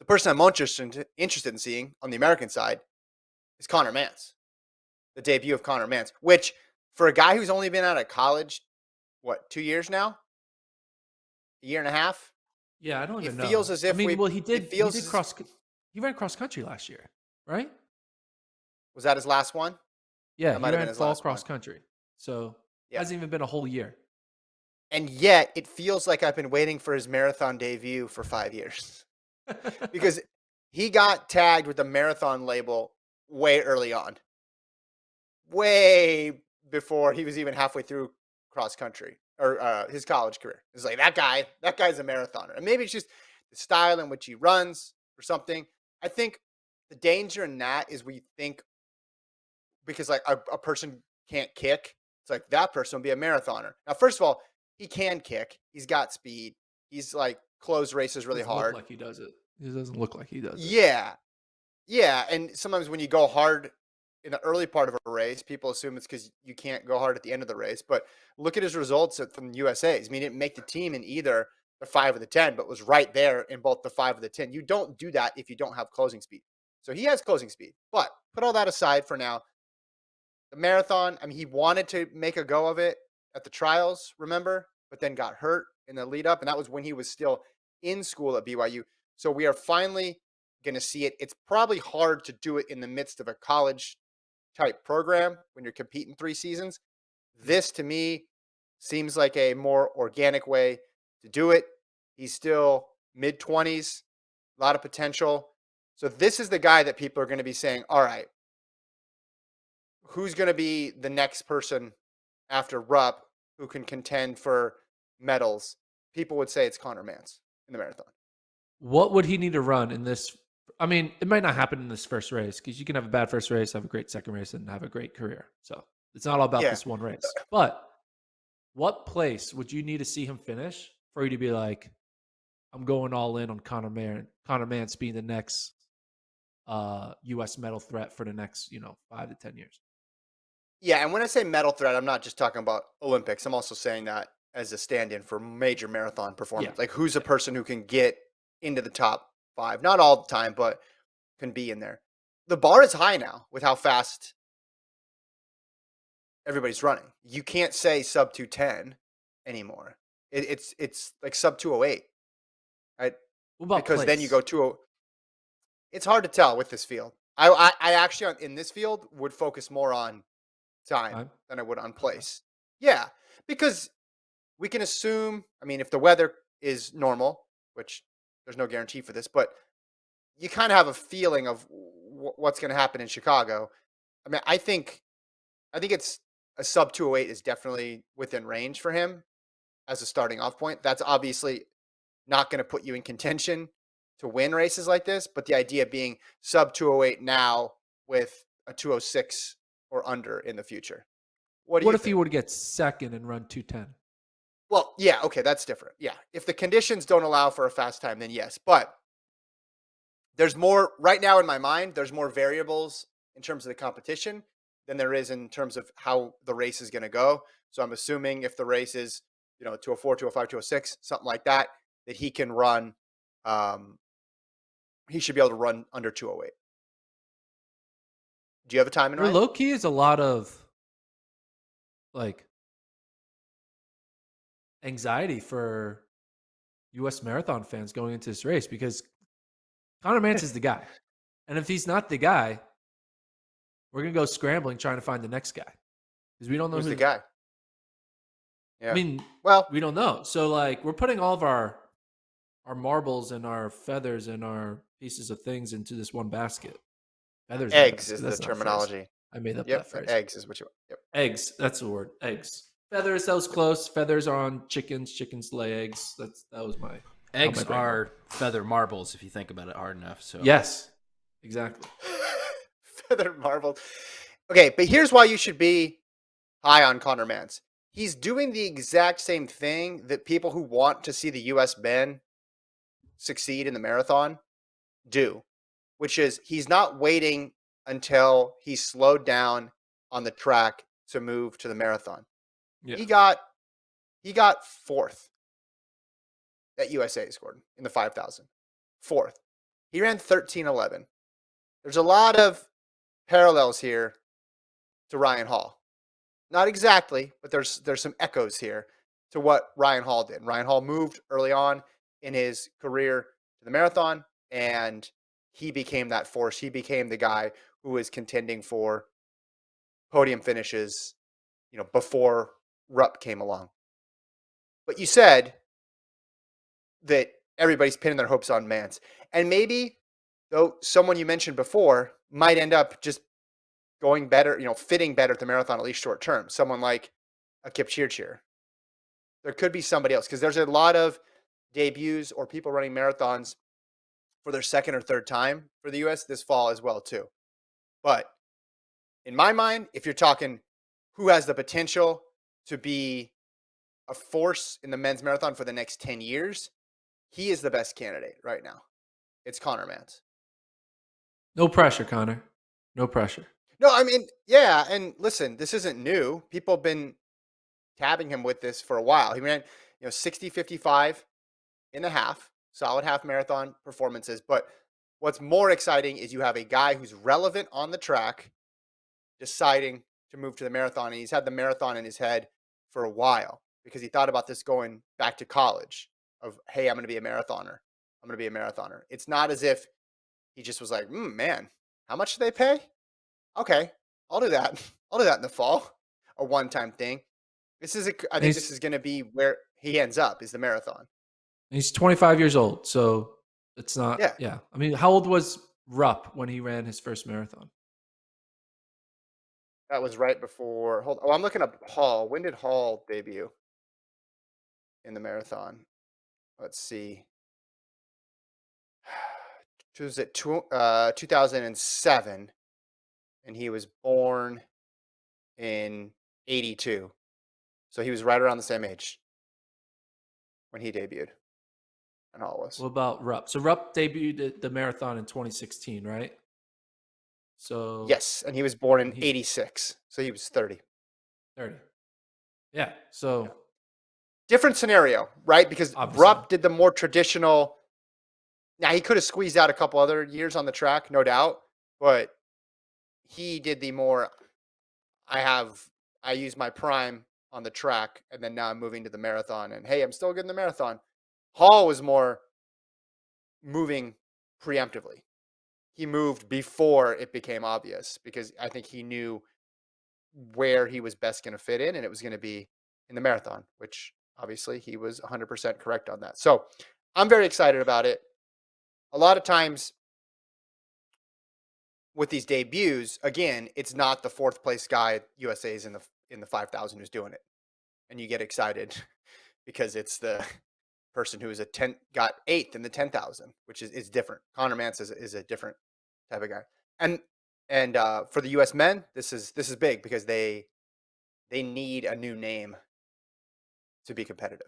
The person I'm most interested in seeing on the American side is Connor Mantz, the debut of Connor Mantz, which for a guy who's only been out of college, what, 2 years now? A year and a half? Yeah, I don't It even feels know. as I if mean, we, well, it feels as, he ran cross country last year, right? was that his last one? Yeah, That he might have been ran his fall last cross one. country. So Yeah. hasn't even been a whole year. And yet it feels like I've been waiting for his marathon debut for 5 years because he got tagged with the marathon label way early on, way before he was even halfway through cross country or his college career. It's like that guy's a marathoner. And maybe it's just the style in which he runs or something. I think the danger in that is we think because like a person can't kick, it's like that person will be a marathoner. Now, first of all, he can kick. He's got speed. He's like closed races really Doesn't look hard. like he does it. It doesn't look like he does it. Yeah. Yeah. And sometimes when you go hard in the early part of a race, people assume it's because you can't go hard at the end of the race. But look at his results from the USA's. I mean, he didn't make the team in either the 5 or the 10, but was right there in both the 5 or the 10. You don't do that if you don't have closing speed. So he has closing speed. But put all that aside for now. The marathon, I mean, he wanted to make a go of it at the trials, remember? But then got hurt in the lead up. And that was when he was still in school at BYU. So we are finally going to see it. It's probably hard to do it in the midst of a college type program when you're competing 3 seasons. This to me seems like a more organic way to do it. He's still mid 20s, a lot of potential. So this is the guy that people are going to be saying, all right, who's going to be the next person after Rupp who can contend for medals? People would say it's Connor Mantz in the marathon. What would he need to run in this? I mean, it might not happen in this first race because you can have a bad first race, have a great second race, and have a great career. So it's not all about Yeah. this one race. But what place would you need to see him finish for you to be like, I'm going all in on Connor Mantz being the next U.S. medal threat for the next, 5 to 10 years? Yeah. And when I say medal threat, I'm not just talking about Olympics. I'm also saying that as a stand in for major marathon Yeah. performance. Like who's a Yeah. person who can get into the top 5? Not all the time, but can be in there. The bar is high now with how fast everybody's running. You can't say sub 210 anymore. It's like sub 208, right? What about Because then you place? go to it's hard to tell with this field. I actually in this field would focus more on time Time? than I would on Okay. place. Yeah, because we can assume. I mean, if the weather is normal, which there's no guarantee for this, but you kind of have a feeling of what's going to happen in Chicago. I mean, I think it's a sub 208 is definitely within range for him as a starting off point. That's obviously not going to put you in contention to win races like this, but the idea being sub 208 now with a 206 or under in the future. What do What you if he think? were to get second and run 210? Well, yeah, okay, that's different. Yeah. If the conditions don't allow for a fast time, then yes. But there's more right now in my mind, there's more variables in terms of the competition than there is in terms of how the race is going to go. So I'm assuming if the race is, 204, 205, 206, something like that, that he can run, he should be able to run under 208. Do you have a time in There mind? low key is a lot of like anxiety for U.S. marathon fans going into this race because Connor Mantz is the guy. And if he's not the guy, we're going to go scrambling trying to find the next guy because we don't know Who's the who. guy? I Yeah. mean, Well, we don't know. So like we're putting all of our marbles and our feathers and our pieces of things into this one basket. Feathers in a eggs basket. is the That's not a phrase. terminology. I made up that Yep, phrase. eggs is what you want. Yep. Eggs. That's the word. Eggs. Feathers. That was close. Feathers on chickens. Chickens lay eggs. That was how my Eggs brain worked. are feather marbles if you think about it hard enough. So Yes, exactly. Feather marbled. Okay, but here's why you should be high on Connor Mantz. He's doing the exact same thing that people who want to see the U.S. men succeed in the marathon do, which is he's not waiting until he's slowed down on the track to move to the marathon. Yeah. He got fourth at USA scored in the 5,000. Fourth. He ran 13:11. There's a lot of parallels here to Ryan Hall. Not exactly, but there's some echoes here to what Ryan Hall did. Ryan Hall moved early on in his career to the marathon, and he became that force. He became the guy who was contending for podium finishes, before Rupp came along. But you said that everybody's pinning their hopes on Mantz. And maybe, though, someone you mentioned before might end up just going better, fitting better at the marathon, at least short term. Someone like a Kipchirchir. There could be somebody else because there's a lot of debuts or people running marathons for their second or third time for the U.S. this fall as well, too. But in my mind, if you're talking who has the potential to be a force in the men's marathon for the next 10 years, he is the best candidate right now. It's Connor Mantz. No pressure, Connor. No pressure. No, I mean, yeah. And listen, this isn't new. People have been tabbing him with this for a while. He ran, 60, 55 in a half, solid half marathon performances. But what's more exciting is you have a guy who's relevant on the track deciding to move to the marathon. And he's had the marathon in his head for a while because he thought about this going back to college of, hey, I'm going to be a marathoner. I'm going to be a marathoner. It's not as if he just was like, man, how much do they pay? Okay, I'll do that. I'll do that in the fall. A one-time thing. I think this is going to be where he ends up is the marathon. He's 25 years old, so it's not. Yeah. I mean, how old was Rupp when he ran his first marathon? That was right before. I'm looking up Hall. When did Hall debut in the marathon? Let's see. Was it 2007, and he was born in 82. So he was right around the same age when he debuted. And Hall was. What about Rupp? So Rupp debuted at the marathon in 2016, right? So yes, and he was born in 86. So he was 30. 30. Yeah. So different scenario, right? Because obviously Rupp did the more traditional. Now he could have squeezed out a couple other years on the track, no doubt, but he did the more. I use my prime on the track, and then now I'm moving to the marathon, and hey, I'm still good in the marathon. Hall was more moving preemptively. He moved before it became obvious because I think he knew where he was best going to fit in, and it was going to be in the marathon, which obviously he was 100% correct on that. So I'm very excited about it. A lot of times with these debuts, again, it's not the fourth place guy USA's in the 5,000 who's doing it, and you get excited because it's the person who is got eighth in the 10,000, which is different. Connor Mantz is a different type of guy, and for the U.S. men, this is big because they need a new name to be competitive.